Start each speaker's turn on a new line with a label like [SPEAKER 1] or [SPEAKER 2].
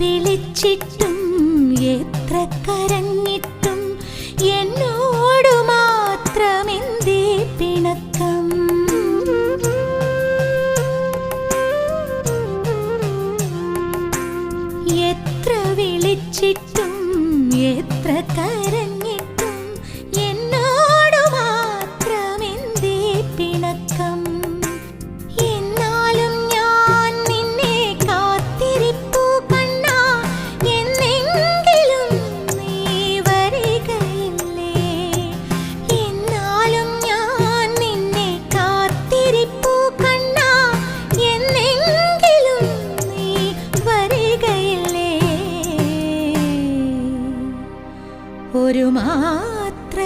[SPEAKER 1] വിളിച്ചിട്ടും എത്ര കരഞ്ഞിട്ടും എന്നോടു മാത്രമെന്തേ പിണക്കം? എത്ര വിളിച്ചിട്ടും എത്ര കരഞ്ഞിട്ടും എന്നോടു മാത്രമെന്തേ പിണക്കം? എന്നാലും ഞാൻ നിന്നെ കാത്തിരിപ്പു കണ്ണാ, എന്നെങ്കിലും നീ വരികയില്ലേ? എന്നാലും ഞാൻ നിന്നെ കാത്തിരിപ്പു കണ്ണാ, എന്നെങ്കിലും നീ വരികയില്ലേ? ഒരു മാത്ര